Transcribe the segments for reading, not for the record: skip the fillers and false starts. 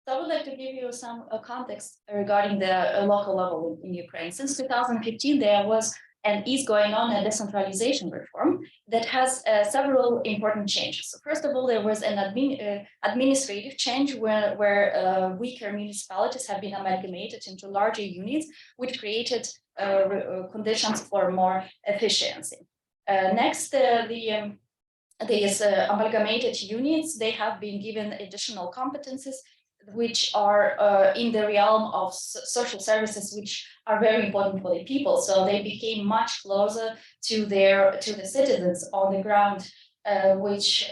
So I would like to give you some context regarding the local level in Ukraine. Since 2015, there was and is going on a decentralization reform that has several important changes. So first of all, there was an administrative change where weaker municipalities have been amalgamated into larger units, which created conditions for more efficiency. Next, these amalgamated units, they have been given additional competencies which are in the realm of social services, which are very important for the people. So they became much closer to the citizens on the ground, which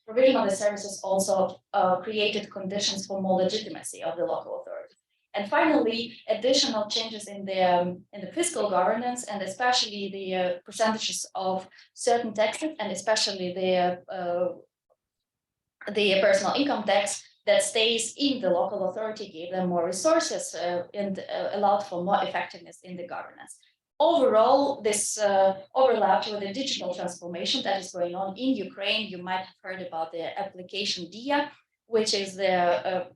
provision of the services also created conditions for more legitimacy of the local authority. And finally, additional changes in the fiscal governance, and especially the percentages of certain taxes, and especially the personal income tax that stays in the local authority, gave them more resources and allowed for more effectiveness in the governance. Overall, this overlapped with the digital transformation that is going on in Ukraine. You might have heard about the application DIA, which is the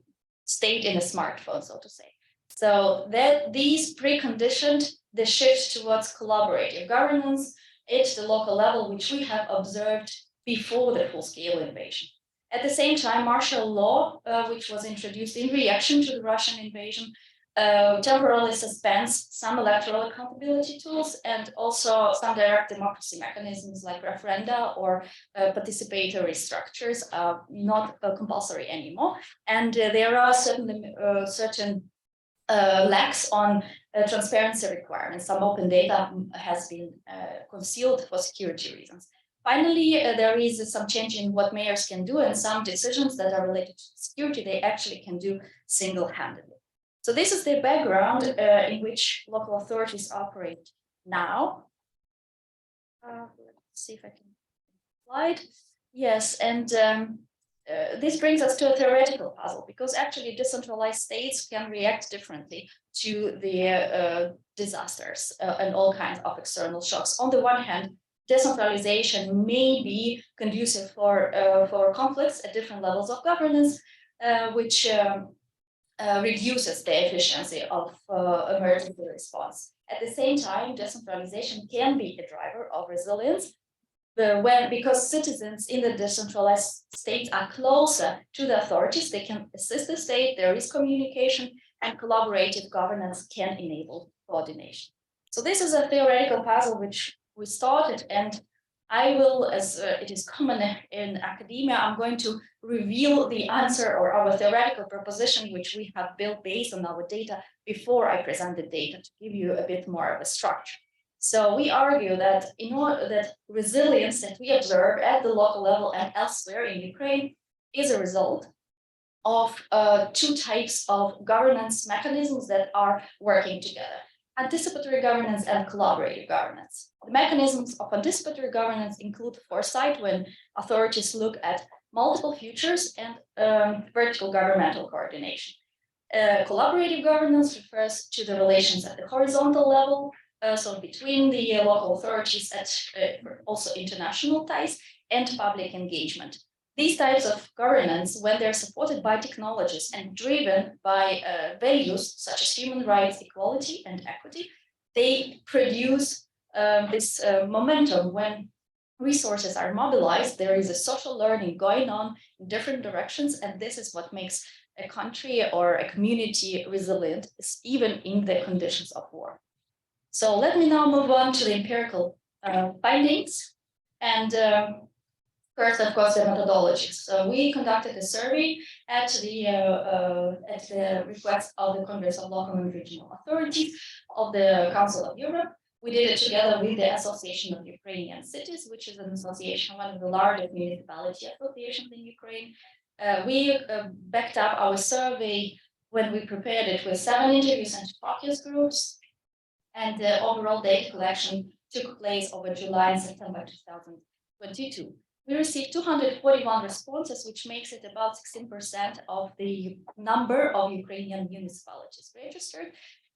state in a smartphone, so to say. So that these preconditioned the shift towards collaborative governance at the local level, which we have observed before the full-scale invasion. At the same time, martial law, which was introduced in reaction to the Russian invasion, temporarily suspends some electoral accountability tools and also some direct democracy mechanisms like referenda or participatory structures are not compulsory anymore. And there are certain lacks on transparency requirements. Some open data has been concealed for security reasons. Finally, there is some change in what mayors can do, and some decisions that are related to security they actually can do single-handedly. So this is the background in which local authorities operate now. Let's see if I can slide. Yes, and this brings us to a theoretical puzzle, because actually decentralized states can react differently to the disasters and all kinds of external shocks. On the one hand, decentralization may be conducive for conflicts at different levels of governance, which reduces the efficiency of emergency response. At the same time, decentralization can be a driver of resilience because citizens in the decentralized states are closer to the authorities, they can assist the state, there is communication, and collaborative governance can enable coordination. So this is a theoretical puzzle which we started, and I will, as it is common in academia, I'm going to reveal the answer or our theoretical proposition, which we have built based on our data before I present the data to give you a bit more of a structure. So we argue that in order that resilience that we observe at the local level and elsewhere in Ukraine is a result of two types of governance mechanisms that are working together: anticipatory governance and collaborative governance. The mechanisms of anticipatory governance include foresight, when authorities look at multiple futures, and vertical governmental coordination. Collaborative governance refers to the relations at the horizontal level, so between the local authorities at also international ties and public engagement. These types of governance, when they're supported by technologies and driven by values such as human rights, equality, and equity, they produce this momentum. When resources are mobilized, there is a social learning going on in different directions, and this is what makes a country or a community resilient, even in the conditions of war. So let me now move on to the empirical findings. And first, of course, the methodologies. So we conducted a survey at the request of the Congress of Local and Regional Authorities of the Council of Europe. We did it together with the Association of Ukrainian Cities, which is an association, one of the largest municipality associations in Ukraine. We backed up our survey when we prepared it with 7 interviews and focus groups. And the overall data collection took place over July and September 2022. We received 241 responses, which makes it about 16% of the number of Ukrainian municipalities registered.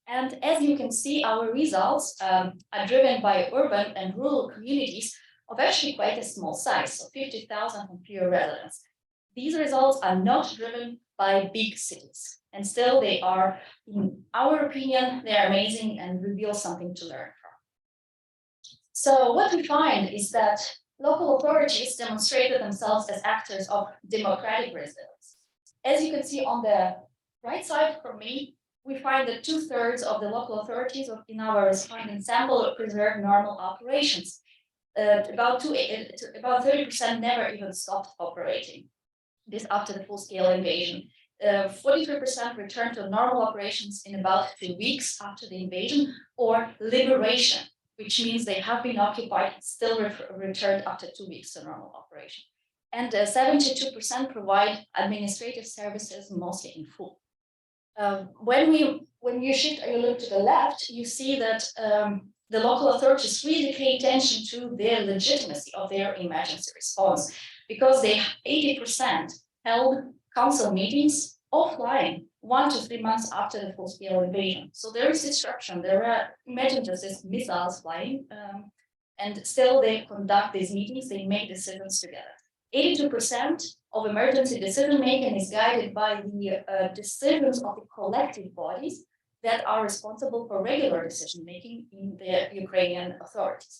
And as you can see, our results are driven by urban and rural communities of actually quite a small size, so 50,000 and fewer residents. These results are not driven by big cities, and still they are, in our opinion, they are amazing and reveal something to learn from. So what we find is that local authorities demonstrated themselves as actors of democratic resilience. As you can see on the right side from me, we find that 2/3 of the local authorities in our respondent sample preserve normal operations. About 30% never even stopped operating. This after the full-scale invasion. 43% returned to normal operations in about 2 weeks after the invasion, or liberation, which means they have been occupied and still returned after 2 weeks to normal operation. And 72% provide administrative services, mostly in full. When you shift or you look to the left, you see that the local authorities really pay attention to their legitimacy of their emergency response, because they 80% held council meetings offline 1 to 3 months after the full-scale invasion. So there is disruption. There are, imagine just these missiles flying, and still they conduct these meetings. They make decisions together. 82% of emergency decision making is guided by the decisions of the collective bodies that are responsible for regular decision making in the Ukrainian authorities.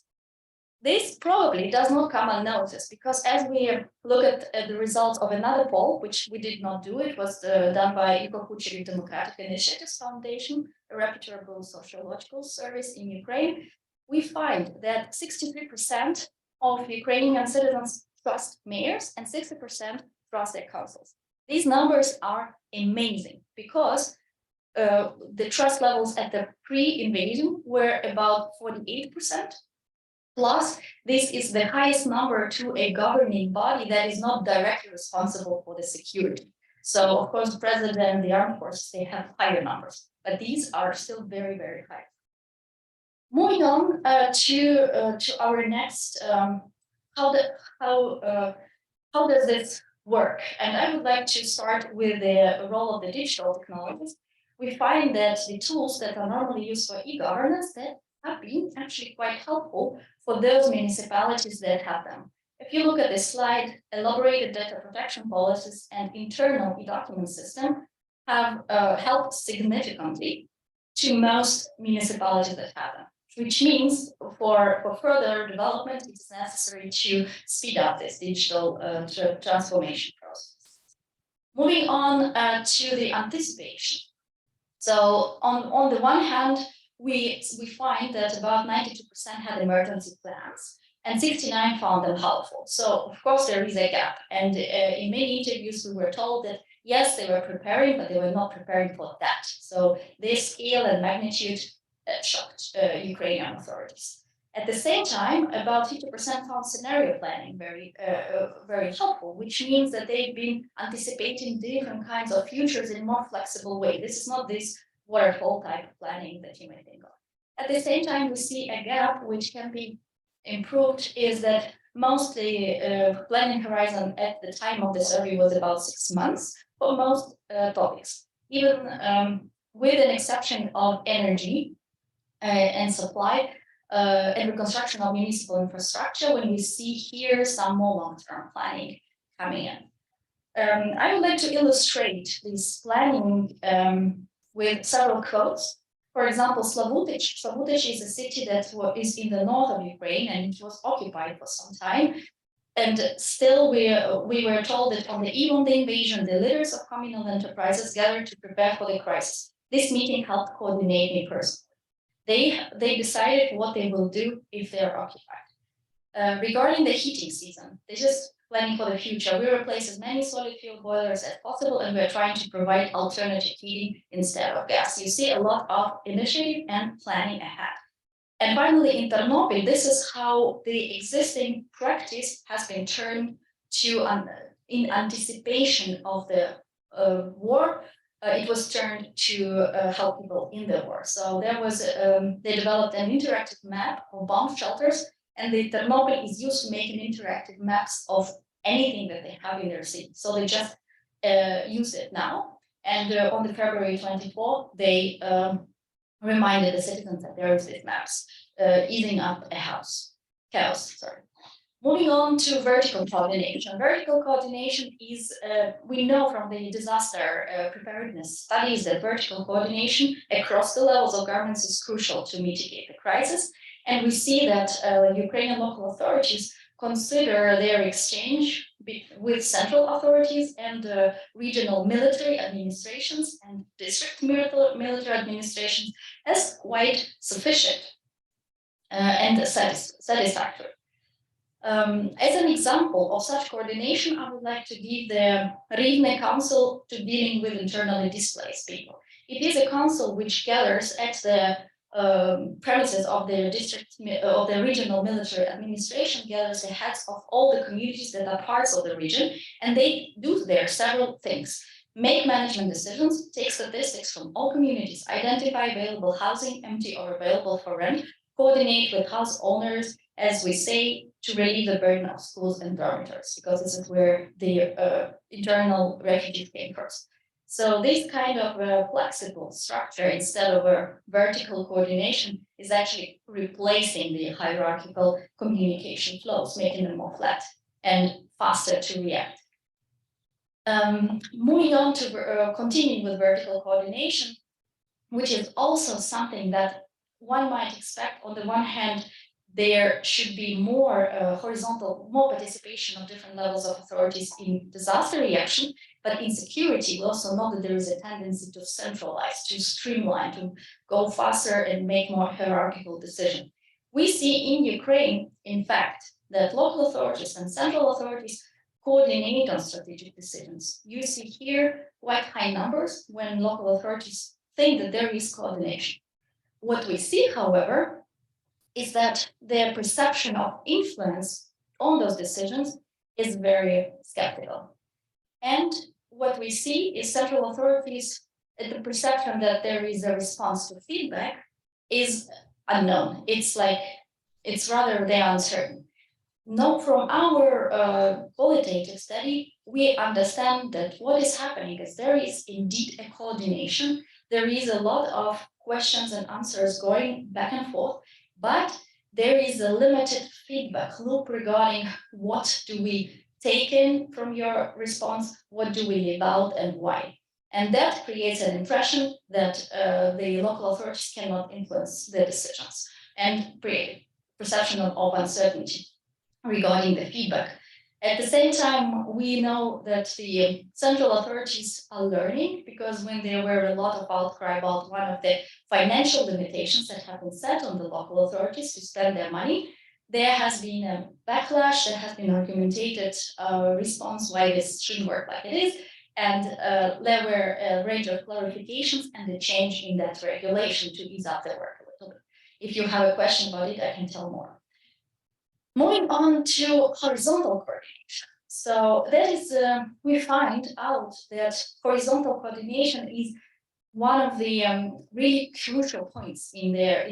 This probably does not come unnoticed, because as we look at the results of another poll, which we did not do, it was done by Eco-Future Democratic Initiatives Foundation, a reputable sociological service in Ukraine, we find that 63% of Ukrainian citizens trust mayors and 60% trust their councils. These numbers are amazing, because the trust levels at the pre-invasion were about 48%. Plus, this is the highest number to a governing body that is not directly responsible for the security. So, of course, the president and the armed forces, they have higher numbers, but these are still very, very high. Moving on to our next, how does this work? And I would like to start with the role of the digital technologies. We find that the tools that are normally used for e-governance that have been actually quite helpful for those municipalities that have them. If you look at this slide, elaborated data protection policies and internal e-document system have helped significantly to most municipalities that have them, which means for further development, it is necessary to speed up this digital transformation process. Moving on to the anticipation. So on the one hand, we find that about 92% had emergency plans and 69 found them helpful. So of course there is a gap. And in many interviews we were told that yes, they were preparing, but they were not preparing for that. So their scale and magnitude shocked Ukrainian authorities. At the same time, about 50% found scenario planning very helpful, which means that they've been anticipating different kinds of futures in a more flexible way. This is not this waterfall type of planning that you may think of. At the same time, we see a gap which can be improved, is that mostly planning horizon at the time of the survey was about 6 months for most topics, even with an exception of energy and supply and reconstruction of municipal infrastructure, when we see here some more long-term planning coming in. I would like to illustrate this planning with several quotes. For example, Slavutich. Slavutich is a city that is in the north of Ukraine, and it was occupied for some time. And still, we were told that on the eve of the invasion, the leaders of communal enterprises gathered to prepare for the crisis. This meeting helped coordinate me personally. They decided what they will do if they are occupied. Regarding the heating season, they just planning for the future. We replace as many solid fuel boilers as possible, and we're trying to provide alternative heating instead of gas. You see a lot of initiative and planning ahead. And finally, in Ternopil, this is how the existing practice has been turned to, in anticipation of the war, it was turned to help people in the war. So there was, they developed an interactive map of bomb shelters, and the Ternopil is used to make an interactive maps of anything that they have in their city. So they just use it now. And on the February 24th, they reminded the citizens that there is these maps, easing up a chaos. Sorry. Moving on to vertical coordination. Vertical coordination is, we know from the disaster preparedness studies that vertical coordination across the levels of governments is crucial to mitigate the crisis. And we see that Ukrainian local authorities consider their exchange with central authorities and regional military administrations and district military administrations as quite sufficient and satisfactory. As an example of such coordination, I would like to give the Rivne Council to dealing with internally displaced people. It is a council which gathers at the premises of the district of the regional military administration, gathers the heads of all the communities that are parts of the region, and they do there several things. Make management decisions, take statistics from all communities, identify available housing, empty or available for rent, coordinate with house owners, as we say, to relieve the burden of schools and dormitories, because this is where the internal refugees came first. So this kind of flexible structure, instead of a vertical coordination, is actually replacing the hierarchical communication flows, making them more flat and faster to react. Moving on to continuing with vertical coordination, which is also something that one might expect. On the one hand, there should be more horizontal, more participation of different levels of authorities in disaster reaction, but in security, we also know that there is a tendency to centralize, to streamline, to go faster and make more hierarchical decisions. We see in Ukraine, in fact, that local authorities and central authorities coordinate on strategic decisions. You see here quite high numbers when local authorities think that there is coordination. What we see, however, is that their perception of influence on those decisions is very skeptical. And what we see is central authorities, the perception that there is a response to feedback is unknown. It's rather they are uncertain. Now, from our qualitative study, we understand that what is happening is there is indeed a coordination. There is a lot of questions and answers going back and forth, but there is a limited feedback loop regarding what do we take in from your response, what do we leave out, and why. And that creates an impression that the local authorities cannot influence the decisions and create perception of uncertainty regarding the feedback. At the same time, we know that the central authorities are learning, because when there were a lot of outcry about one of the financial limitations that have been set on the local authorities to spend their money, there has been a backlash, there has been argumentated response why this shouldn't work like it is, and there were a range of clarifications and a change in that regulation to ease up the work a little bit. If you have a question about it, I can tell more. Moving on to horizontal coordination. So that is, we find out that horizontal coordination is one of the really crucial points in the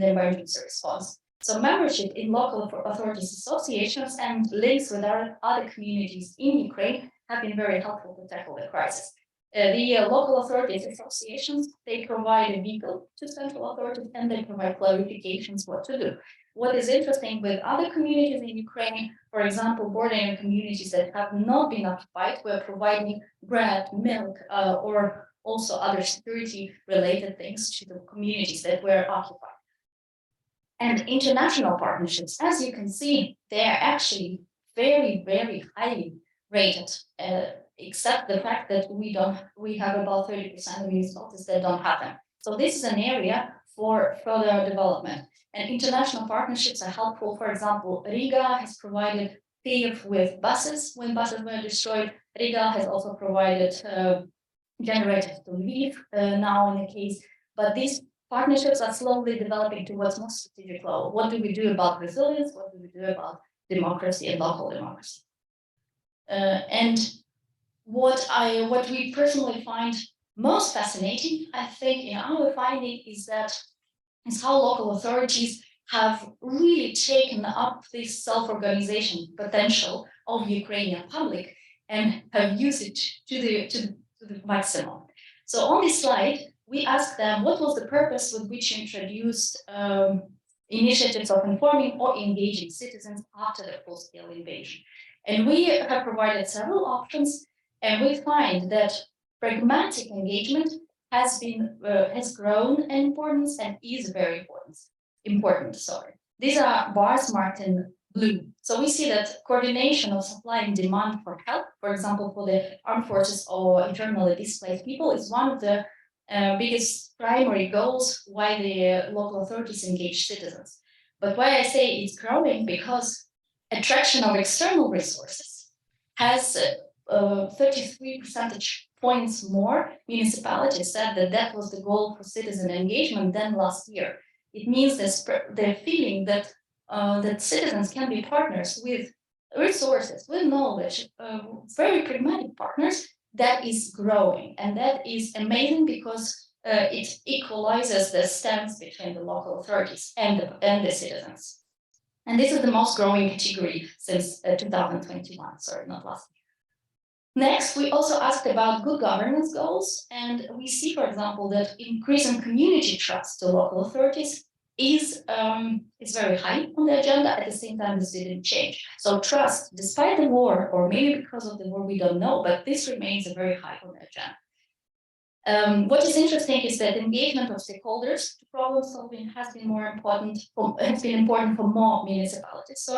emergency response. So membership in local authorities associations and links with other communities in Ukraine have been very helpful to tackle the crisis. The local authorities associations, they provide a vehicle to central authorities, and they provide clarifications what to do. What is interesting with other communities in Ukraine, for example, bordering communities that have not been occupied, were providing bread, milk, or also other security-related things to the communities that were occupied. And international partnerships, as you can see, they are actually very, very highly rated, except the fact that we have about 30% of municipalities that don't have them. So this is an area for further development. And international partnerships are helpful. For example, Riga has provided Kyiv with buses when buses were destroyed. Riga has also provided generators to Lviv now in the case. But these partnerships are slowly developing towards more strategic level. What do we do about resilience? What do we do about democracy and local democracy? And what we personally find most fascinating, I think, in our finding is how local authorities have really taken up this self-organization potential of the Ukrainian public and have used it to the maximum. So on this slide, we asked them what was the purpose with which you introduced initiatives of informing or engaging citizens after the full-scale invasion. And we have provided several options, and we find that pragmatic engagement has grown in importance and is very important. Sorry. These are bars marked in blue. So we see that coordination of supply and demand for help, for example, for the armed forces or internally displaced people, is one of the biggest primary goals why the local authorities engage citizens. But why I say it's growing, because attraction of external resources has 33 percentage points more municipalities said that that was the goal for citizen engagement than last year. It means the feeling that that citizens can be partners with resources, with knowledge, very pragmatic partners, that is growing. And that is amazing, because it equalizes the stance between the local authorities and the citizens. And this is the most growing category since 2021, sorry, not last year. Next, we also asked about good governance goals, and we see, for example, that increasing community trust to local authorities is very high on the agenda. At the same time, this didn't change. So trust, despite the war, or maybe because of the war, we don't know, but this remains very high on the agenda. What is interesting is that engagement of stakeholders to problem solving has been important for more municipalities.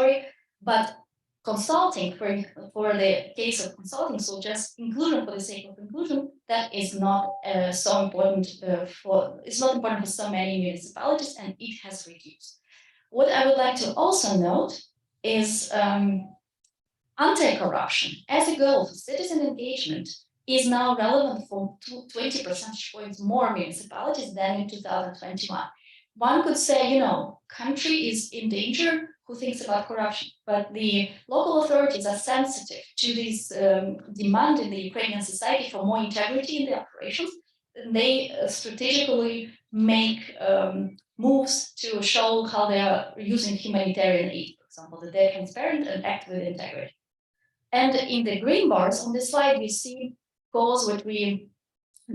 But consulting, for the case of consulting, so just inclusion for the sake of inclusion, that is not so important it's not important for so many municipalities, and it has reduced. What I would like to also note is anti-corruption as a goal for citizen engagement is now relevant for 20 percentage points more municipalities than in 2021. One could say, country is in danger who thinks about corruption, but the local authorities are sensitive to this demand in the Ukrainian society for more integrity in the operations. And they strategically make moves to show how they are using humanitarian aid, for example, that they're transparent and act with integrity. And in the green bars on this slide, we see goals which we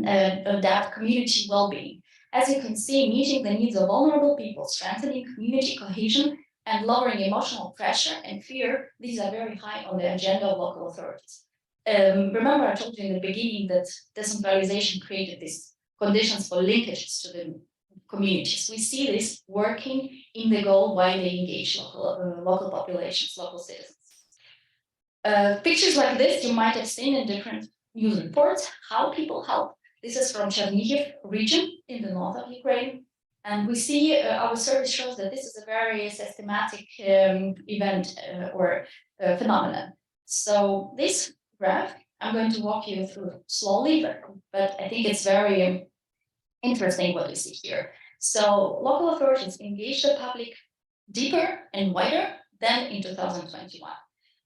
adapt community well-being. As you can see, meeting the needs of vulnerable people, strengthening community cohesion, and lowering emotional pressure and fear, these are very high on the agenda of local authorities. Remember, I told you in the beginning that decentralization created these conditions for linkages to the communities. We see this working in the goal why they engage local populations, local citizens. Pictures like this you might have seen in different news reports, how people help. This is from Chernihiv region in the north of Ukraine. And we see our survey shows that this is a very systematic event or phenomenon. So this graph, I'm going to walk you through slowly, but I think it's very interesting what we see here. So local authorities engage the public deeper and wider than in 2021.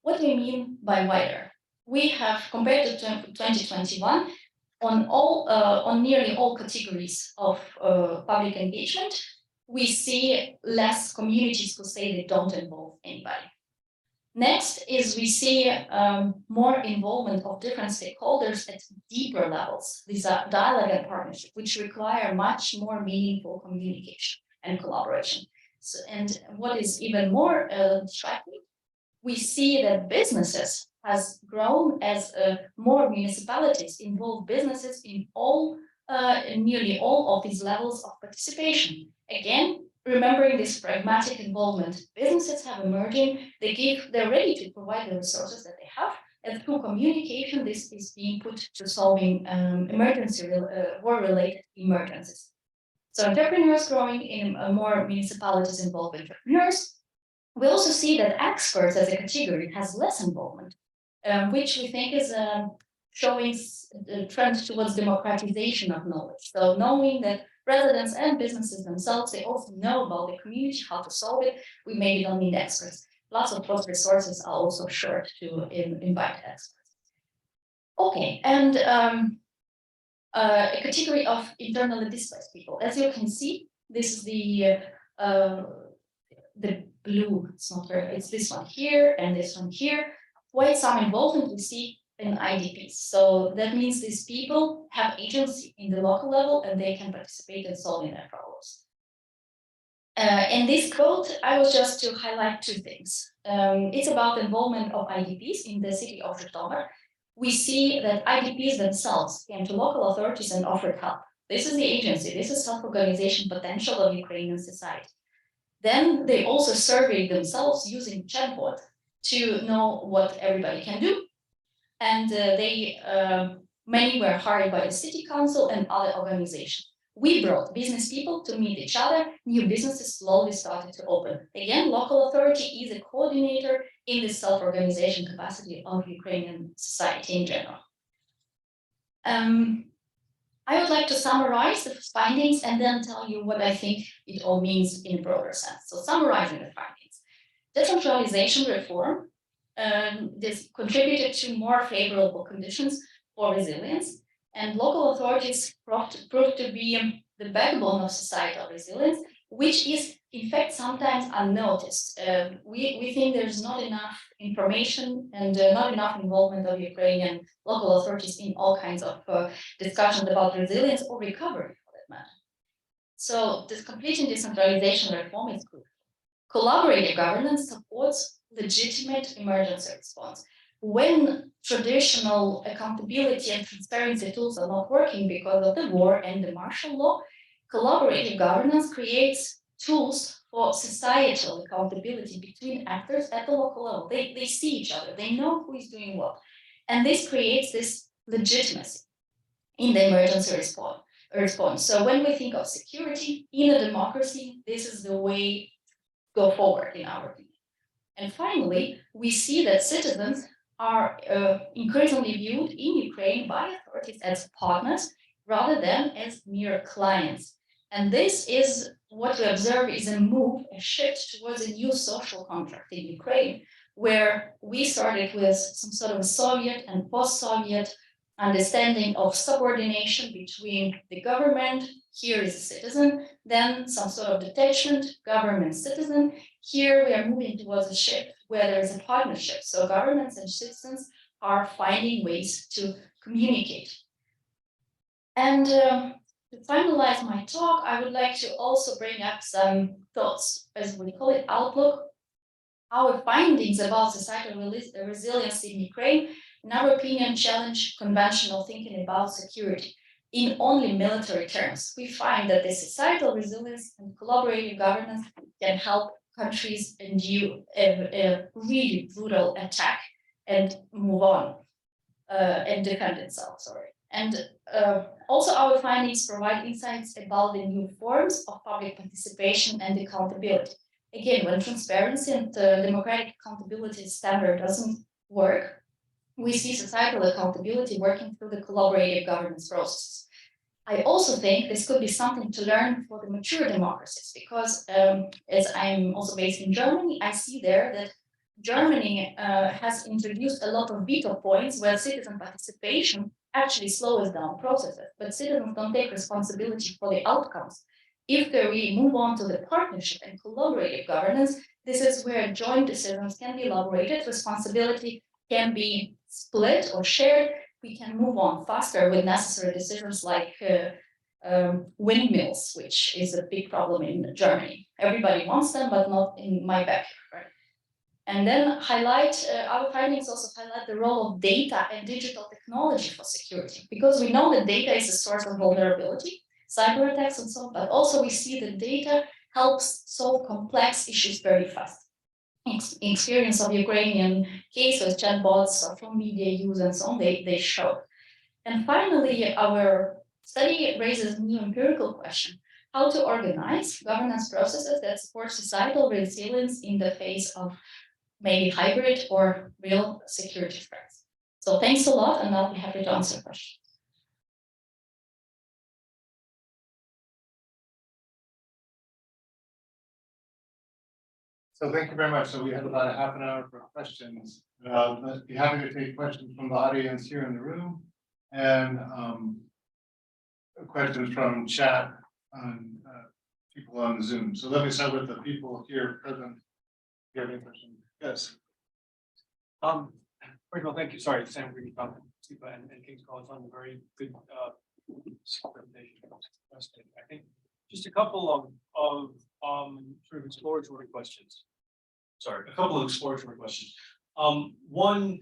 What do we mean by wider? We have, compared to 2021, on nearly all categories of public engagement, we see less communities who say they don't involve anybody. Next is we see more involvement of different stakeholders at deeper levels. These are dialogue and partnership, which require much more meaningful communication and collaboration. So, and what is even more striking, we see that businesses has grown as more municipalities involve businesses in nearly all of these levels of participation. Again, remembering this pragmatic involvement, businesses have emerging, they're ready to provide the resources that they have, and through communication, this is being put to solving war-related emergencies. So entrepreneurs growing in more municipalities involve entrepreneurs. We also see that experts as a category has less involvement, which we think is showing the trend towards democratization of knowledge. So knowing that residents and businesses themselves, they also know about the community, how to solve it. We maybe don't need experts. Lots of those resources are also sure to invite experts. Okay, and a category of internally displaced people. As you can see, this is the blue, it's this one here and this one here. Quite some involvement we see in IDPs. So that means these people have agency in the local level and they can participate in solving their problems. In this quote, I was just to highlight two things. It's about the involvement of IDPs in the city of Zhytomyr. We see that IDPs themselves came to local authorities and offered help. This is the agency, this is self-organization potential of Ukrainian society. Then they also surveyed themselves using chatbot to know what everybody can do. And many were hired by the city council and other organizations. We brought business people to meet each other. New businesses slowly started to open. Again, local authority is a coordinator in the self-organization capacity of Ukrainian society in general. I would like to summarize the findings and then tell you what I think it all means in a broader sense. So summarizing the findings. Decentralization reform this contributed to more favorable conditions for resilience, and local authorities proved to be the backbone of societal resilience, which is in fact sometimes unnoticed. We think there's not enough information and not enough involvement of Ukrainian local authorities in all kinds of discussions about resilience or recovery for that matter. So this completing decentralization reform is crucial. Collaborative governance supports legitimate emergency response. When traditional accountability and transparency tools are not working because of the war and the martial law, collaborative governance creates tools for societal accountability between actors at the local level. They see each other, they know who is doing what. And this creates this legitimacy in the emergency response. So when we think of security in a democracy, this is the way to go forward in our opinion. And finally, we see that citizens are increasingly viewed in Ukraine by authorities as partners rather than as mere clients. And this is what we observe is a move, a shift towards a new social contract in Ukraine, where we started with some sort of Soviet and post-Soviet understanding of subordination between the government, here is a citizen, then some sort of detachment, government, citizen. Here we are moving towards a shift where there is a partnership. So governments and citizens are finding ways to communicate. And to finalize my talk, I would like to also bring up some thoughts, as we call it, outlook. Our findings about societal resilience in Ukraine, in our opinion, challenge conventional thinking about security in only military terms. We find that the societal resilience and collaborative governance can help countries endure a really brutal attack and move on and defend itself, And also our findings provide insights about the new forms of public participation and accountability. Again, when transparency and democratic accountability standard doesn't work, we see societal accountability working through the collaborative governance process. I also think this could be something to learn for the mature democracies, because as I'm also based in Germany, I see there that Germany has introduced a lot of veto points where citizen participation actually slows down processes, but citizens don't take responsibility for the outcomes. If we move on to the partnership and collaborative governance, this is where joint decisions can be elaborated, responsibility can be split or shared, we can move on faster with necessary decisions like windmills, which is a big problem in Germany. Everybody wants them, but not in my backyard, right? And then our findings also highlight the role of data and digital technology for security, because we know that data is a source of vulnerability, cyber attacks and so on, but also we see that data helps solve complex issues very fast. Experience of Ukrainian cases, chatbots, social media use and so on, they show. And finally, our study raises new empirical question: how to organize governance processes that support societal resilience in the face of maybe hybrid or real security threats. So thanks a lot, and I'll be happy to answer questions. So thank you very much. So we have about a half an hour for questions. Let's be happy to take questions from the audience here in the room, and questions from chat on people on Zoom. So let me start with the people here present. If you have any questions? Yes. First of all, thank you. Sorry, Sam Green from SIPA and King's College on a very good presentation. I think just a couple of sort of exploratory questions. Sorry, a couple of exploratory questions. One,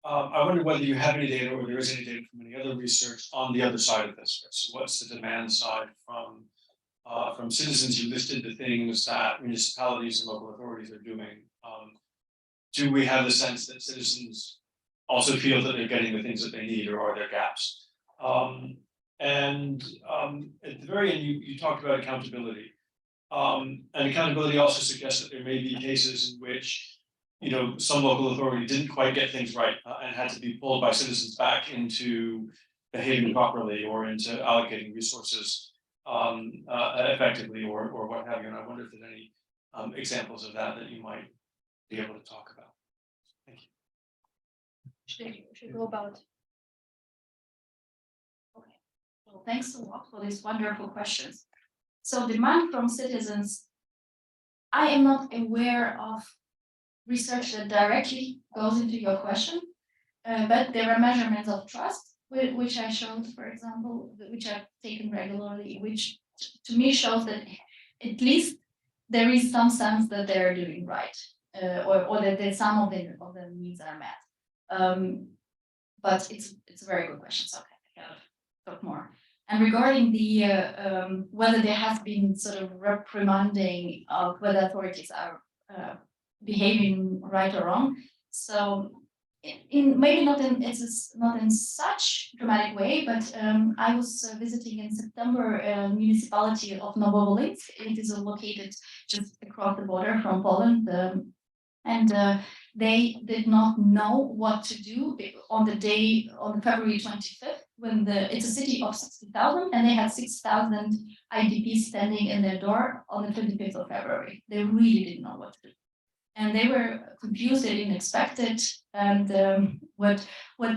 I wonder whether you have any data or there is any data from any other research on the other side of this. Right? So what's the demand side from citizens? You listed the things that municipalities and local authorities are doing. Do we have the sense that citizens also feel that they're getting the things that they need, or are there gaps? And at the very end, you talked about accountability. And accountability also suggests that there may be cases in which, some local authority didn't quite get things right and had to be pulled by citizens back into behaving properly or into allocating resources effectively or what have you. And I wonder if there's any examples of that you might be able to talk about. Thank you. Should go about. Okay. Well, thanks a lot for these wonderful questions. So demand from citizens, I am not aware of research that directly goes into your question, but there are measurements of trust, which I showed, for example, which I've taken regularly, which to me shows that at least there is some sense that they're doing right, or that some of the needs are met. But it's a very good question, so I can talk more. And regarding the whether there has been sort of reprimanding of whether authorities are behaving right or wrong, so in maybe not in such dramatic way, but I was visiting in September a municipality of Nowowolinsk. It is located just across the border from Poland, and they did not know what to do on February 25th, when it's a city of 60,000 and they had 6,000 IDPs standing in their door on the 25th of February. They really didn't know what to do. And they were confused, they didn't expect it. And what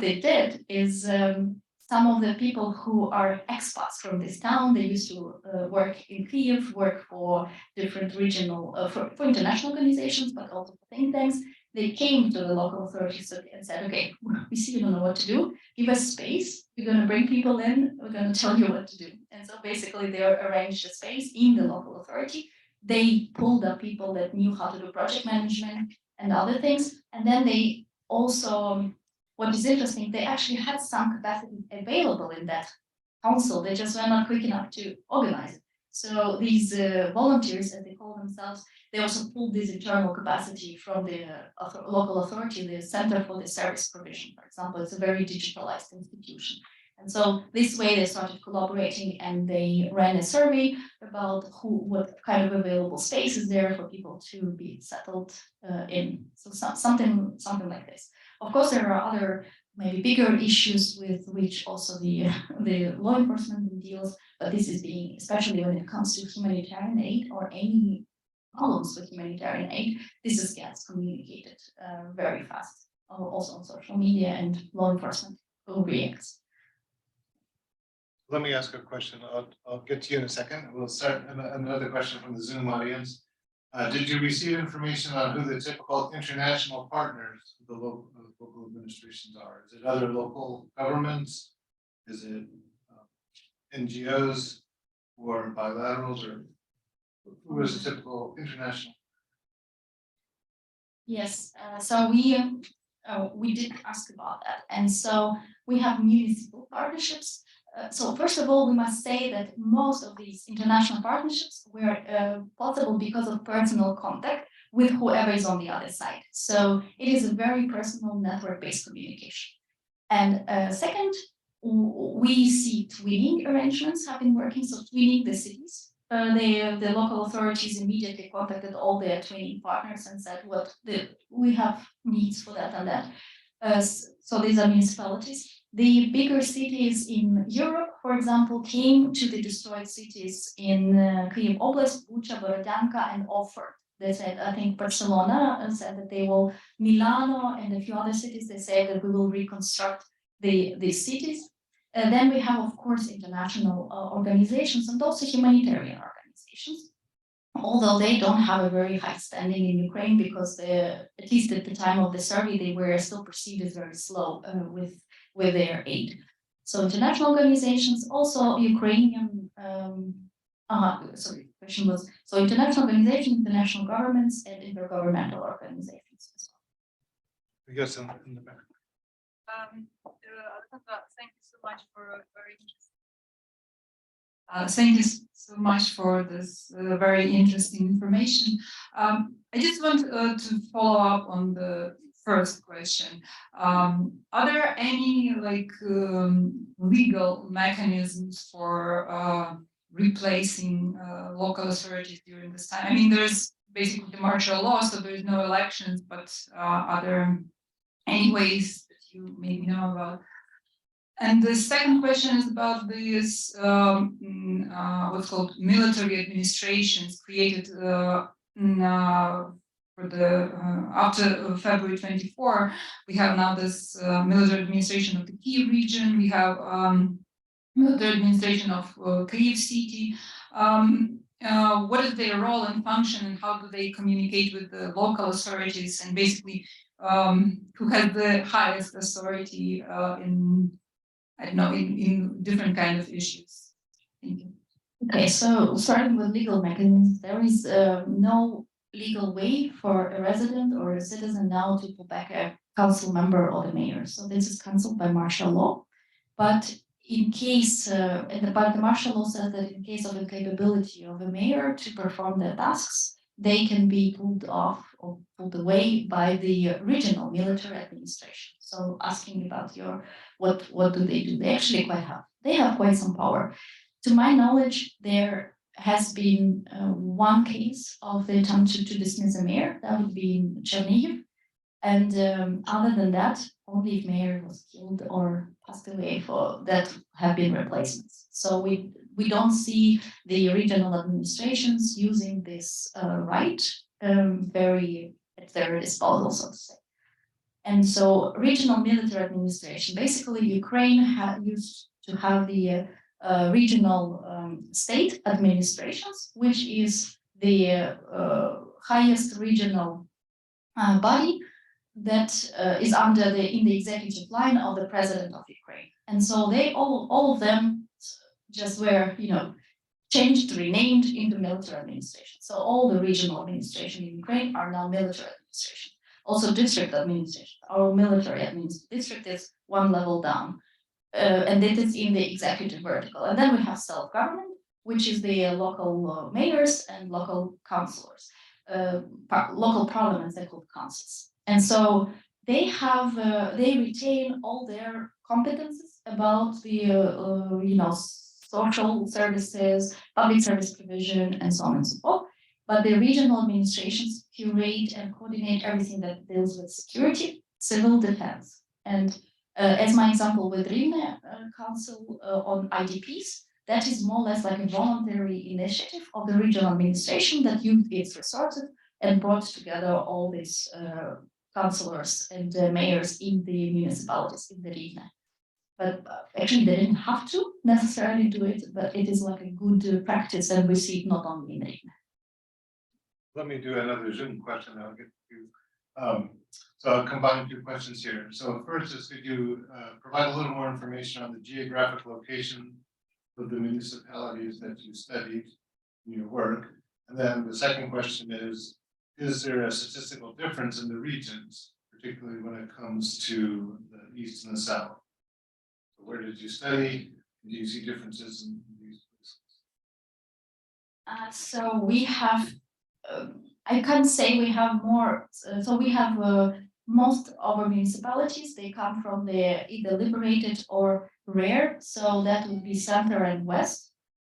they did is some of the people who are expats from this town, they used to work in Kyiv, work for different regional, for international organizations, but also for think tanks. They came to the local authorities and said, okay, we see you don't know what to do, give us space, we're going to bring people in, we're going to tell you what to do. And so basically they arranged a space in the local authority. They pulled up people that knew how to do project management and other things. And then they also, what is interesting, they actually had some capacity available in that council. They just were not quick enough to organize it. So these volunteers, as they call themselves, they also pulled this internal capacity from the local authority, the Center for the Service Provision, for example. It's a very digitalized institution. And so this way they started collaborating and they ran a survey about what kind of available space is there for people to be settled in. So something like this. Of course, there are other maybe bigger issues with which also the law enforcement deals, but this is being, especially when it comes to humanitarian aid or any problems with humanitarian aid, this gets communicated very fast, also on social media, and law enforcement will react. Let me ask a question. I'll get to you in a second. We'll start another question from the Zoom audience. Did you receive information on who the typical international partners of the local administrations are? Is it other local governments? Is it NGOs or bilaterals, or who is the typical international? Yes, so we did ask about that, and so we have municipal partnerships. So first of all, we must say that most of these international partnerships were possible because of personal contact with whoever is on the other side. So it is a very personal network-based communication. And second, we see twinning arrangements have been working. So twinning the cities, the local authorities immediately contacted all their twinning partners and said, we have needs for that and that. So these are municipalities. The bigger cities in Europe, for example, came to the destroyed cities in Kyiv Oblast, Bucha, Borodyanka, and Offer. They said, I think Barcelona said that they will, Milano and a few other cities, they say that we will reconstruct these cities. And then we have, of course, international organizations and also humanitarian organizations, although they don't have a very high standing in Ukraine because at least at the time of the survey, they were still perceived as very slow with their aid. So international organizations, also Ukrainian question was, so international organizations, international governments, and intergovernmental organizations as well. We got some in the back. Thank you so much for a very interesting. Thank you so much for this very interesting information. I just want to follow up on the first question. Are there any legal mechanisms for replacing local authorities during this time? I mean, there's basically the martial law, so there's no elections, but are there any ways that you maybe know about? And the second question is about this what's called military administrations created for the after February 24. We have now this military administration of the Kiev region. We have military administration of Kyiv city. What is their role and function, and how do they communicate with the local authorities? And basically, who has the highest authority in, I don't know, in different kind of issues? Thank you. Okay, so starting with legal mechanisms, there is no legal way for a resident or a citizen now to pull back a council member or the mayor. So this is cancelled by martial law. But in case, but the martial law says that in case of incapability of a mayor to perform their tasks, they can be pulled off or pulled away by the regional military administration. So asking about what do? They actually they have quite some power. To my knowledge, there has been one case of the attempt to dismiss a mayor. That would be in Chernihiv. And other than that, only if mayor was killed or passed away for that have been replacements. So we don't see the regional administrations using this right very at their disposal, so to say. And so regional military administration, basically Ukraine used to have the regional state administrations, which is the highest regional body that is under in the executive line of the president of Ukraine. And so they all of them just were, changed, renamed into military administration. So all the regional administration in Ukraine are now military administration. Also district administration, our military administration district is one level down. And this is in the executive vertical. And then we have self-government, which is the local mayors and local councillors, local parliaments, they're called councils. And so they have, they retain all their competences about the, social services, public service provision, and so on and so forth. But the regional administrations curate and coordinate everything that deals with security, civil defense. And as my example with Rivne Council on IDPs, that is more or less like a voluntary initiative of the regional administration that used its resources and brought together all these councillors and mayors in the municipalities in the Rivne. But actually they didn't have to necessarily do it, but it is like a good practice, and we see it not only in Rivne. Let me do another Zoom question. I'll get to so I'll combine two questions here. So first is, could you provide a little more information on the geographic location of the municipalities that you studied in your work? And then the second question is there a statistical difference in the regions, particularly when it comes to the East and the South? So where did you study? Do you see differences in these places? So we have, I can't say we have more, so we have most of our municipalities, they come from the either liberated or rare, so that would be center and west.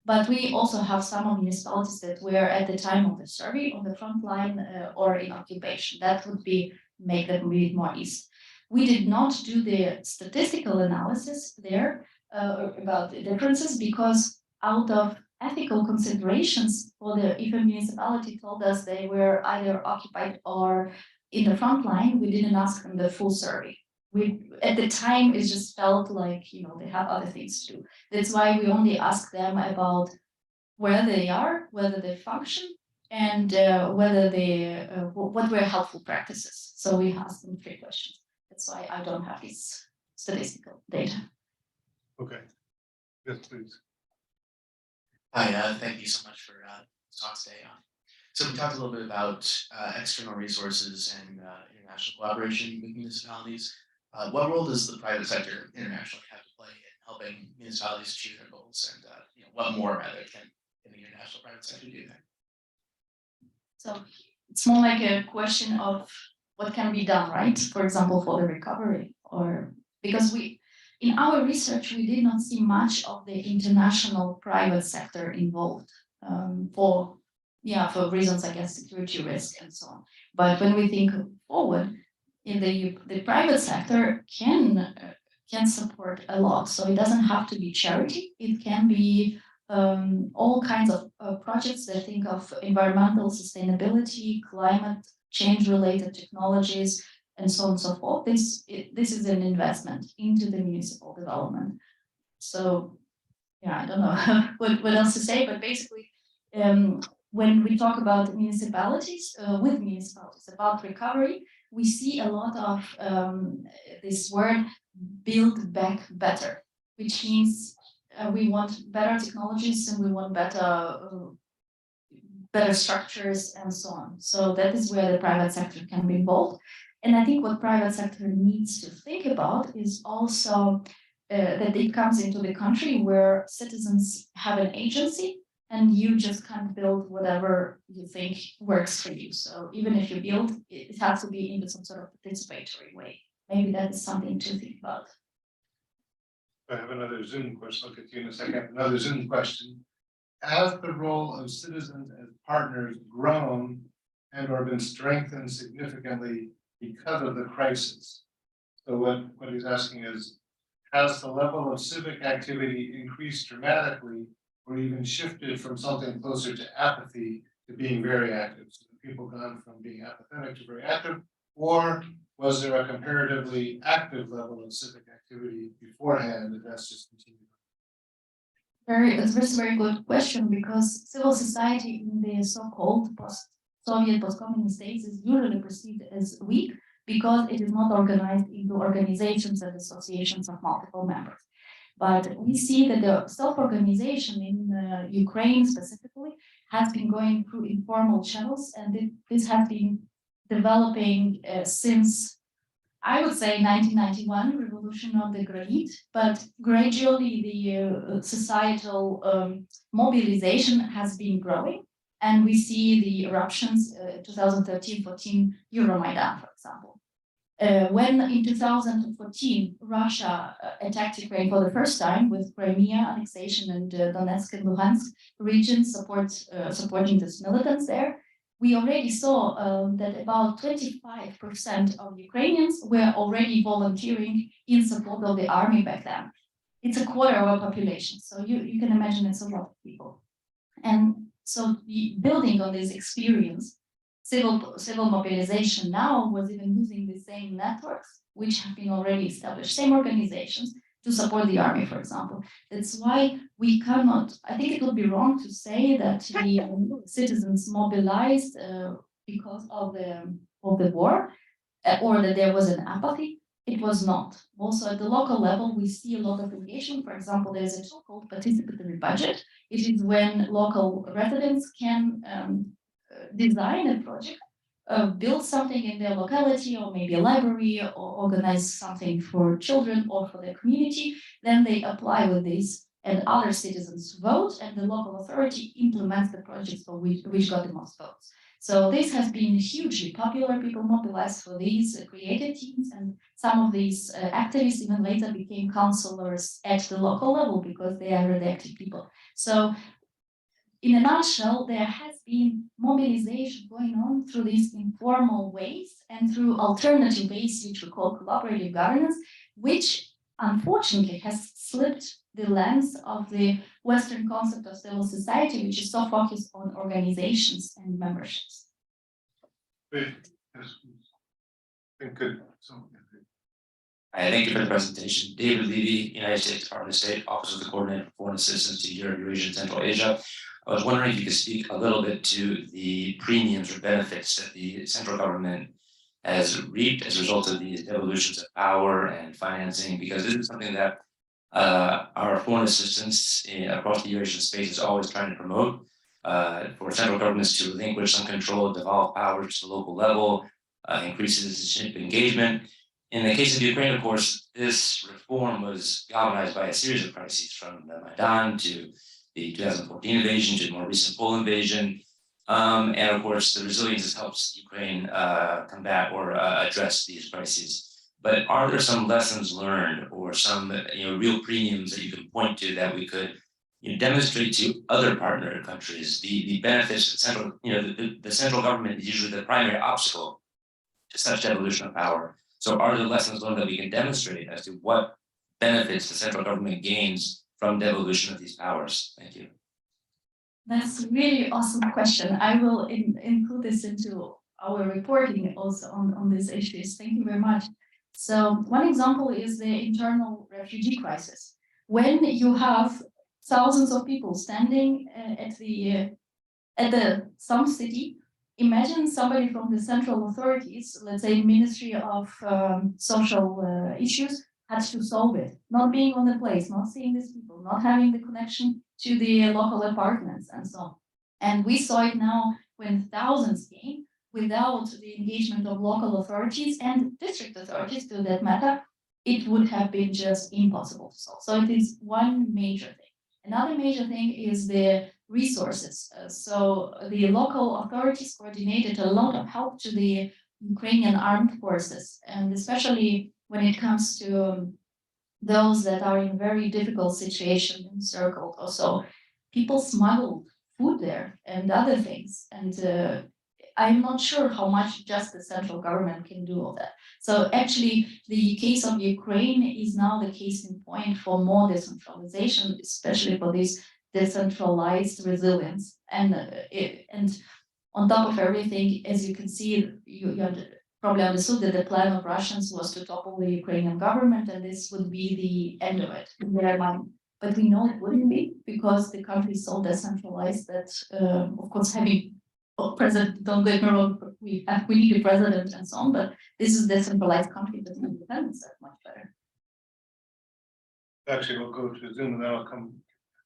But we also have some municipalities that were at the time of the survey on the front line or in occupation. That would be make them a bit more east. We did not do the statistical analysis there about the differences, because out of ethical considerations for if a municipality told us they were either occupied or in the front line, we didn't ask them the full survey. We at the time it just felt like they have other things to do. That's why we only ask them about where they are, whether they function, and whether they what were helpful practices. So we asked them 3 questions. That's why I don't have this statistical data. Okay. Yes, please. Hi, thank you so much for talk today on. So we talked a little bit about external resources and international collaboration with municipalities. What role does the private sector internationally have to play in helping municipalities achieve their goals, and what more rather can the international private sector do there? So it's more like a question of what can be done, right? For example, for the recovery, or because in our research, we did not see much of the international private sector involved for reasons, I guess, security risk and so on. But when we think forward, in the private sector can support a lot. So it doesn't have to be charity. It can be all kinds of projects that think of environmental sustainability, climate change related technologies, and so on and so forth. This is an investment into the municipal development. So yeah, I don't know what else to say, but basically, when we talk about municipalities, with municipalities about recovery, we see a lot of this word build back better, which means we want better technologies and we want better structures and so on. So that is where the private sector can be involved. And I think what private sector needs to think about is also that it comes into the country where citizens have an agency, and you just can't build whatever you think works for you. So even if you build, it has to be in some sort of participatory way. Maybe that is something to think about. I have another Zoom question. I'll get to you in a second. Another Zoom question. Has the role of citizens as partners grown and or been strengthened significantly because of the crisis? So what he's asking is, has the level of civic activity increased dramatically or even shifted from something closer to apathy to being very active? So people gone from being apathetic to very active, or was there a comparatively active level of civic activity beforehand that that's just continued? It's a very good question, because civil society in the so-called post-Soviet, post-communist states is usually perceived as weak because it is not organized into organizations and associations of multiple members. But we see that the self-organization in Ukraine specifically has been going through informal channels, and this has been developing since, I would say, 1991, revolution of the granite, but gradually the societal mobilization has been growing, and we see the eruptions 2013-14 Euromaidan, for example. When in 2014 Russia attacked Ukraine for the first time with Crimea annexation and Donetsk and Luhansk regions supporting the militants there, we already saw that about 25% of Ukrainians were already volunteering in support of the army back then. It's a quarter of our population, so you can imagine it's a lot of people. And so building on this experience, civil mobilization now was even using the same networks, which have been already established, same organizations, to support the army, for example. That's why we cannot, I think it would be wrong to say that the citizens mobilized because of the war, or that there was an apathy. It was not. Also at the local level, we see a lot of engagement. For example, there's a tool called participatory budget. It is when local residents can design a project, build something in their locality, or maybe a library, or organize something for children or for their community. Then they apply with this, and other citizens vote, and the local authority implements the projects for which got the most votes. So this has been hugely popular. People mobilized for these creative teams, and some of these activists even later became councillors at the local level because they are really active people. So in a nutshell, there has been mobilization going on through these informal ways and through alternative ways, which we call collaborative governance, which unfortunately has slipped the lens of the Western concept of civil society, which is so focused on organizations and memberships. Great. Yes. Good. Thank you for the presentation. David Levy, United States Department of State, Office of the Coordinator for Foreign Assistance to Europe, Eurasia, and Central Asia. I was wondering if you could speak a little bit to the premiums or benefits that the central government has reaped as a result of these devolutions of power and financing, because this is something that our foreign assistance across the Eurasian space is always trying to promote. for central governments to relinquish some control, devolve powers to the local level, increases citizenship engagement. In the case of Ukraine, of course, this reform was galvanized by a series of crises, from the Maidan to the 2014 invasion to the more recent Poland invasion. And of course, the resilience helps Ukraine combat or address these crises. But are there some lessons learned or some real premiums that you can point to that we could demonstrate to other partner countries the benefits of central, the central government is usually the primary obstacle to such devolution of power. So are there lessons learned that we can demonstrate as to what benefits the central government gains from devolution of these powers? Thank you. That's a really awesome question. I will include this into our reporting also on these issues. Thank you very much. So one example is the internal refugee crisis. When you have thousands of people standing at some city, imagine somebody from the central authorities, let's say Ministry of Social Issues, had to solve it, not being on the place, not seeing these people, not having the connection to the local apartments and so on. And we saw it now when thousands came without the engagement of local authorities and district authorities, to that matter, it would have been just impossible to solve. So it is one major thing. Another major thing is the resources. So the local authorities coordinated a lot of help to the Ukrainian armed forces, and especially when it comes to those that are in very difficult situation, encircled. Also, people smuggled food there and other things. And I'm not sure how much just the central government can do of that. So actually, the case of Ukraine is now the case in point for more decentralization, especially for this decentralized resilience. And on top of everything, as you can see, you probably understood that the plan of Russians was to topple the Ukrainian government, and this would be the end of it in their mind. But we know it wouldn't be, because the country is so decentralized that, of course, having a president, don't get me wrong, we need a president and so on, but this is a decentralized country that independence is much better. Actually, we'll go to Zoom and then I'll come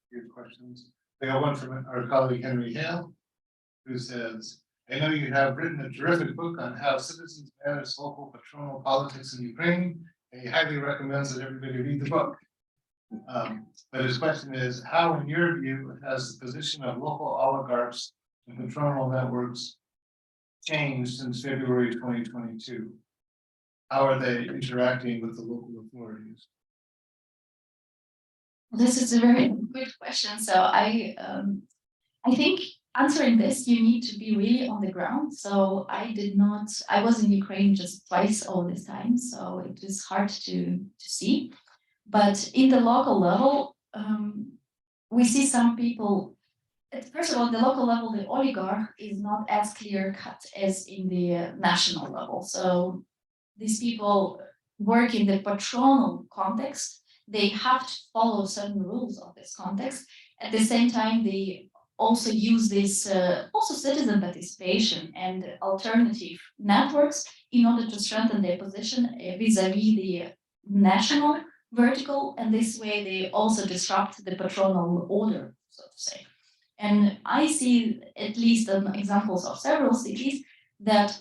to your questions. We have one from our colleague Henry Hale, who says, I know you have written a terrific book on how citizens manage local patronal politics in Ukraine, and he highly recommends that everybody read the book. But his question is, how, in your view, has the position of local oligarchs and patronal networks changed since February 2022? How are they interacting with the local authorities? This is a very good question. So I think answering this, you need to be really on the ground. So I was in Ukraine just twice all this time, so it is hard to see. But in the local level, we see some people. First of all, the local level, the oligarch is not as clear cut as in the national level. So these people work in the patronal context. They have to follow certain rules of this context. At the same time, they also use this also citizen participation and alternative networks in order to strengthen their position vis-a-vis the national vertical, and this way they also disrupt the patronal order, so to say. And I see at least examples of several cities that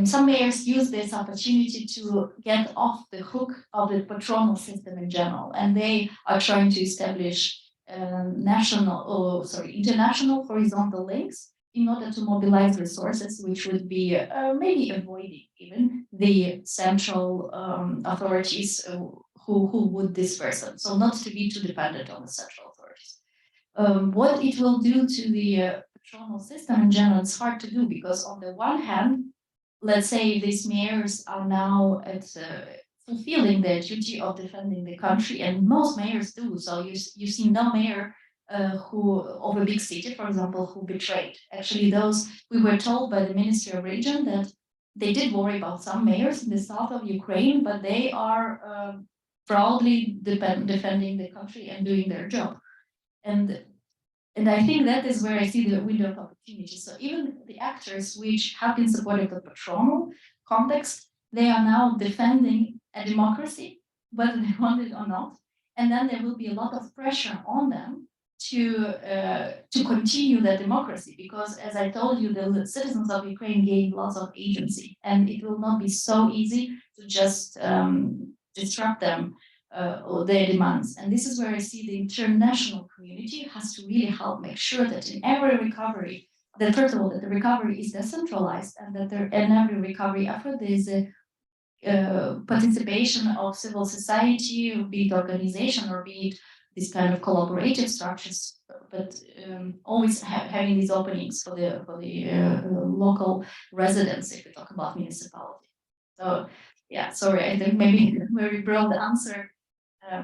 some mayors use this opportunity to get off the hook of the patronal system in general, and they are trying to establish international horizontal links in order to mobilize resources, which would be maybe avoiding even the central authorities who would disperse them. So not to be too dependent on the central authorities. What it will do to the patronal system in general, it's hard to do, because on the one hand, let's say these mayors are now at fulfilling their duty of defending the country, and most mayors do. So you see no mayor who of a big city, for example, who betrayed. Actually, those we were told by the Ministry of Region that they did worry about some mayors in the south of Ukraine, but they are proudly defending the country and doing their job. And I think that is where I see the window of opportunity. So even the actors which have been supporting the patronal context, they are now defending a democracy, whether they want it or not. And then there will be a lot of pressure on them to continue the democracy, because as I told you, the citizens of Ukraine gain lots of agency, and it will not be so easy to just disrupt them or their demands. And this is where I see the international community has to really help make sure that in every recovery, that first of all, that the recovery is decentralized, and that in every recovery effort there is a participation of civil society, be it organization or be it this kind of collaborative structures, but always having these openings for the local residents, if we talk about municipality. So yeah, sorry, I think maybe a very broad answer,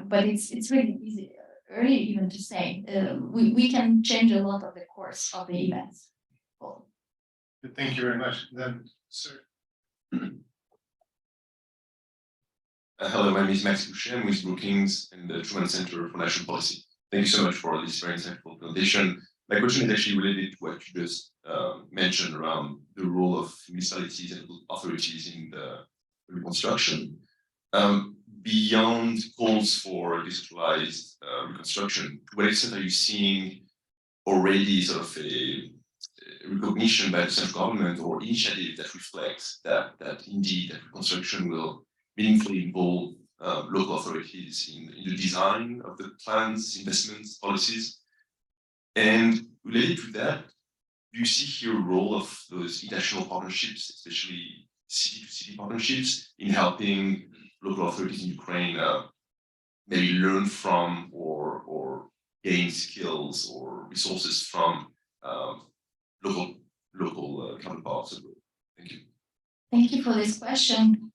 but it's really easy, early even to say. We can change a lot of the course of the events. Cool. Thank you very much. Then, sir. Hello, my name is Max Boucher. I'm with Brookings and the Truman Center for National Policy. Thank you so much for this very insightful presentation. My question is actually related to what you just mentioned around the role of municipalities and authorities in the reconstruction. Beyond calls for decentralized reconstruction, to what extent are you seeing already sort of a recognition by the central government or initiative that reflects that indeed that reconstruction will meaningfully involve local authorities in the design of the plans, investments, policies? And related to that, do you see here a role of those international partnerships, especially city-to-city partnerships, in helping local authorities in Ukraine maybe learn from or gain skills or resources from local counterparts? Thank you. Thank you for this question.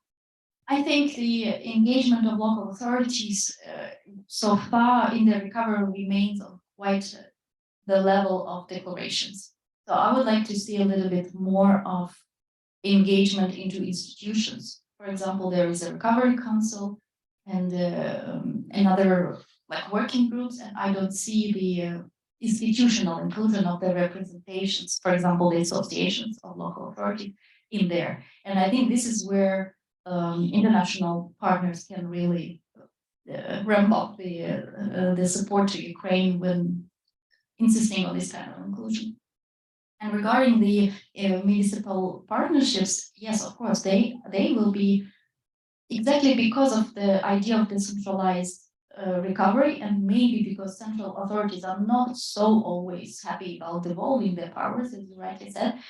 I think the engagement of local authorities so far in the recovery remains on quite the level of declarations. So I would like to see a little bit more of engagement into institutions. For example, there is a recovery council and another like working groups, and I don't see the institutional inclusion of the representations, for example, the associations of local authority in there. And I think this is where international partners can really ramp up the support to Ukraine when insisting on this kind of inclusion. And regarding the municipal partnerships, yes, of course, they will be exactly because of the idea of decentralized recovery, and maybe because central authorities are not so always happy about devolving their powers, as you rightly said.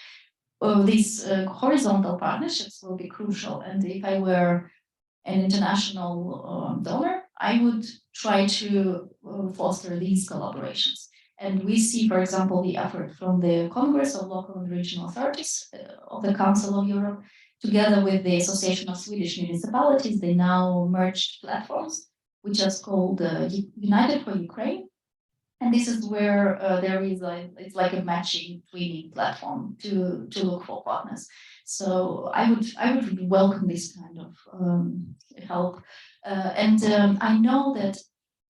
These horizontal partnerships will be crucial. And if I were an international donor, I would try to foster these collaborations. And we see, for example, the effort from the Congress of Local and Regional Authorities of the Council of Europe, together with the Association of Swedish Municipalities. They now merged platforms, which is called United for Ukraine. And this is where there is it's like a matching twinning platform to look for partners. So I would welcome this kind of help. I know that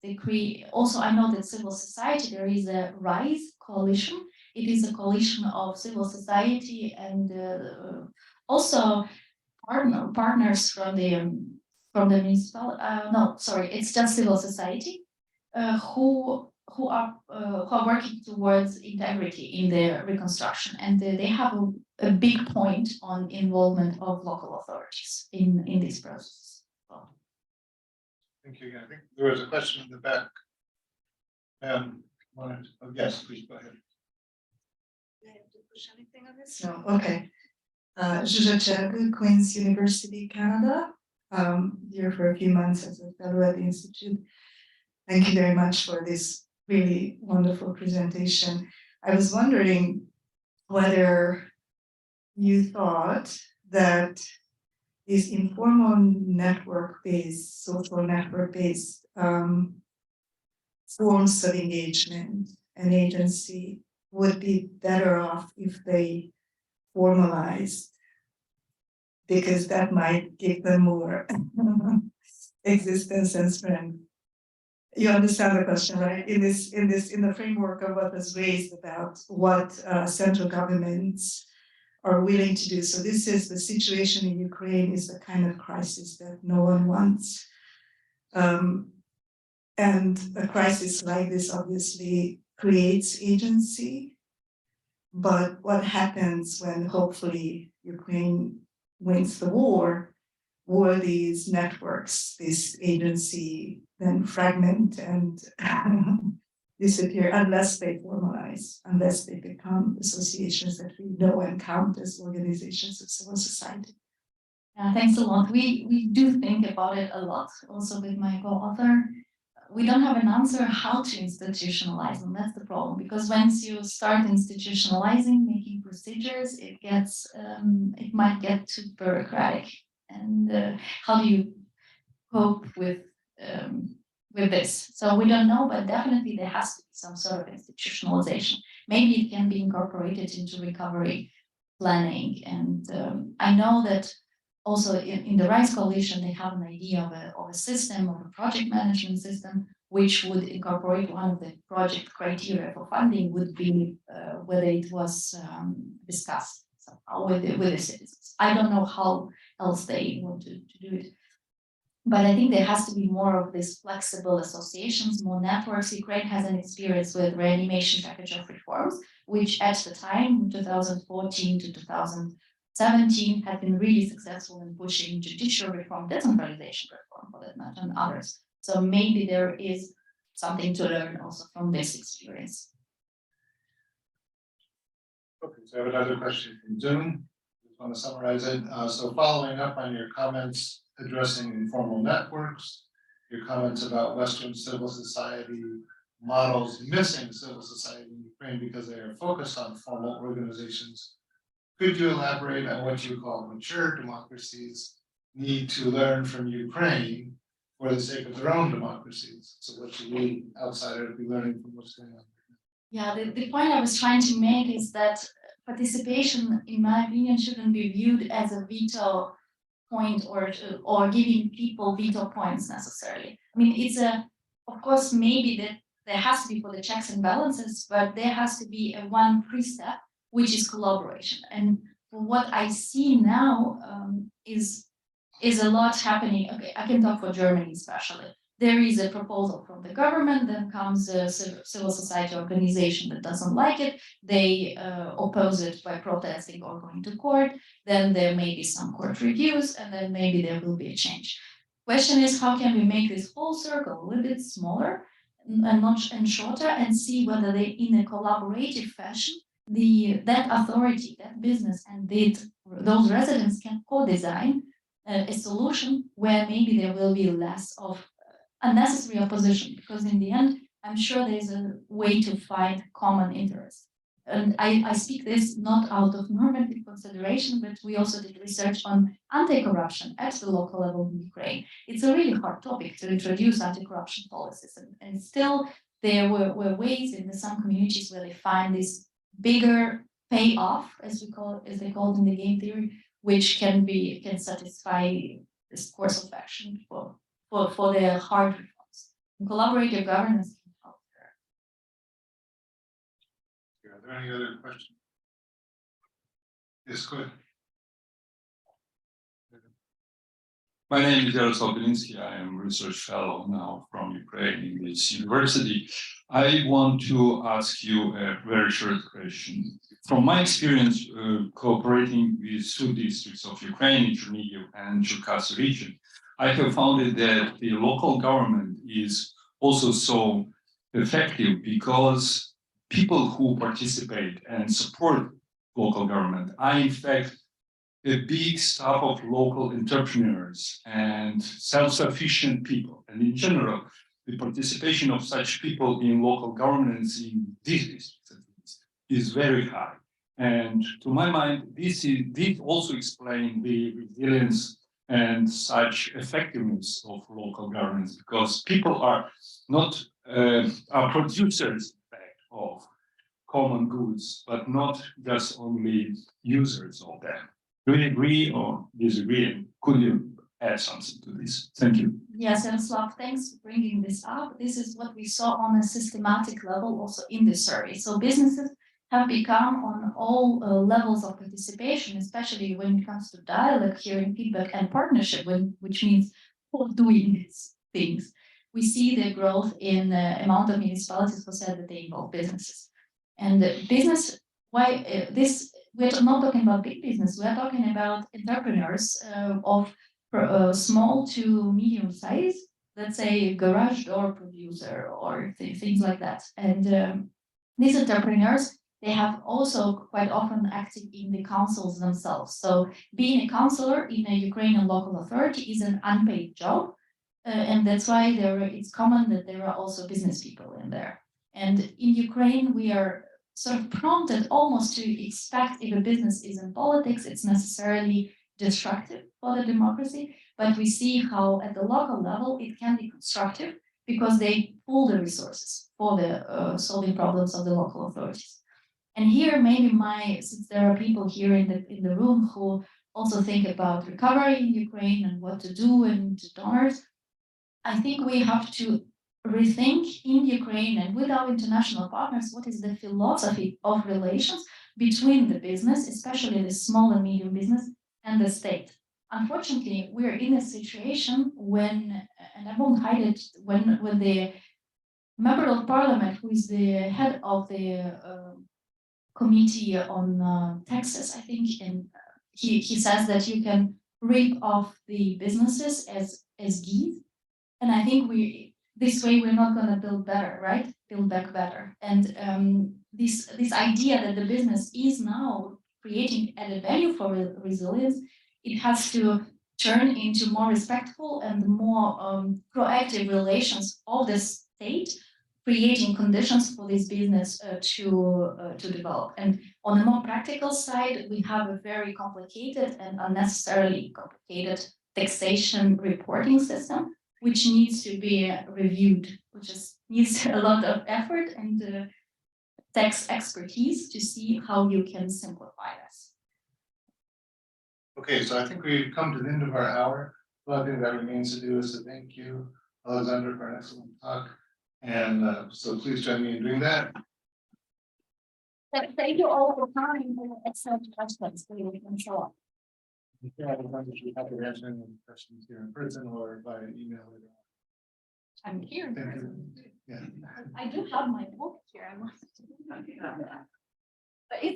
I know that civil society, there is a RISE coalition. It is a coalition of civil society and also partners from the municipal. No, sorry, it's just civil society who are working towards integrity in their reconstruction, and they have a big point on involvement of local authorities in this process. Thank you again. I think there was a question in the back. Yes, please go ahead. Do I have to push anything on this? No, okay. Zsuzsa Csergő, Queen's University, Canada. Here for a few months as a fellow at the Institute. Thank you very much for this really wonderful presentation. I was wondering whether you thought that these informal network-based, social network-based forms of engagement and agency would be better off if they formalized, because that might give them more existence and strength. You understand the question, right? In the framework of what was raised about what central governments are willing to do. So this is the situation in Ukraine is the kind of crisis that no one wants. And a crisis like this obviously creates agency. But what happens when hopefully Ukraine wins the war? Will these networks, this agency, then fragment and disappear unless they formalize, unless they become associations that we know and count as organizations of civil society? Yeah, thanks a lot. We do think about it a lot, also with my co-author. We don't have an answer how to institutionalize them. That's the problem, because once you start institutionalizing, making procedures, it might get too bureaucratic. And how do you cope with this? So we don't know, but definitely there has to be some sort of institutionalization. Maybe it can be incorporated into recovery planning. And I know that also in the Rights Coalition, they have an idea of a system, of a project management system, which would incorporate one of the project criteria for funding would be whether it was discussed somehow with the citizens. I don't know how else they want to do it. But I think there has to be more of these flexible associations, more networks. Ukraine has an experience with reanimation package of reforms, which at the time, 2014 to 2017, had been really successful in pushing judicial reform, decentralization reform for that matter, and others. So maybe there is something to learn also from this experience. Okay, so I have another question from Zoom. Just want to summarize it. So following up on your comments addressing informal networks, your comments about Western civil society models missing civil society in Ukraine because they are focused on formal organizations. Could you elaborate on what you call mature democracies need to learn from Ukraine for the sake of their own democracies? So what should we outsiders be learning from what's going on? Yeah, the point I was trying to make is that participation, in my opinion, shouldn't be viewed as a veto point or giving people veto points necessarily. I mean, of course, maybe that there has to be for the checks and balances, but there has to be a one pre-step, which is collaboration. And for what I see now is a lot happening. Okay, I can talk for Germany especially. There is a proposal from the government, then comes a civil society organization that doesn't like it. They oppose it by protesting or going to court. Then there may be some court reviews, and then maybe there will be a change. Question is, how can we make this whole circle a little bit smaller and shorter, and see whether they, in a collaborative fashion, that authority, that business, and those residents can co-design a solution where maybe there will be less of unnecessary opposition, because in the end, I'm sure there's a way to find common interest. And I speak this not out of normative consideration, but we also did research on anti-corruption at the local level in Ukraine. It's a really hard topic to introduce anti-corruption policies, and still there were ways in some communities where they find this bigger payoff, as they call it in the game theory, which can satisfy this course of action for their hard reforms. And collaborative governance can help there. Are there any other questions? Yes, good. My name is Jaroslav Belinsky. I am a research fellow now from Ukraine in this university. I want to ask you a very short question. From my experience cooperating with two districts of Ukraine, Chernihiv and Cherkasy region, I have found that the local government is also so effective because people who participate and support local government are in fact a big staff of local entrepreneurs and self-sufficient people. And in general, the participation of such people in local governance in these districts is very high. And to my mind, this also explains the resilience and such effectiveness of local governance, because people are not are producers, in fact, of common goods, but not just only users of them. Do you agree or disagree? And could you add something to this? Thank you. Yes, Jaroslav, thanks for bringing this up. This is what we saw on a systematic level also in this survey. So businesses have become on all levels of participation, especially when it comes to dialogue, hearing feedback, and partnership, which means doing these things. we see the growth in the amount of municipalities who said that they involve businesses. And the business, why this, we're not talking about big business, we're talking about entrepreneurs of small to medium size, let's say garage door producer or things like that. And these entrepreneurs, they have also quite often acted in the councils themselves. So being a councillor in a Ukrainian local authority is an unpaid job. And that's why it's common that there are also business people in there. And in Ukraine, we are sort of prompted almost to expect if a business is in politics, it's necessarily destructive for the democracy. But we see how at the local level, it can be constructive because they pool the resources for the solving problems of the local authorities. And here, maybe since there are people here in the room who also think about recovery in Ukraine and what to do and donors, I think we have to rethink in Ukraine and with our international partners, what is the philosophy of relations between the business, especially the small and medium business, and the state. Unfortunately, we're in a situation when, and I won't hide it, when the member of parliament, who is the head of the committee on taxes, I think, and he says that you can rip off the businesses as geese. And I think this way we're not going to build better, right? Build back better. And this idea that the business is now creating added value for resilience, it has to turn into more respectful and more proactive relations of the state, creating conditions for this business to develop. And on a more practical side, we have a very complicated and unnecessarily complicated taxation reporting system, which needs to be reviewed, which needs a lot of effort and tax expertise to see how you can simplify this. Okay, so I think we've come to the end of our hour. One thing that remains to do is to thank you, Alexander, for an excellent talk. And so please join me in doing that. Thank you all for coming and excellent questions. And so on. Yeah, I'm happy to answer any questions here in person or by email later on. I'm here. Thank you. Yeah. I do have my book here. I must. But it's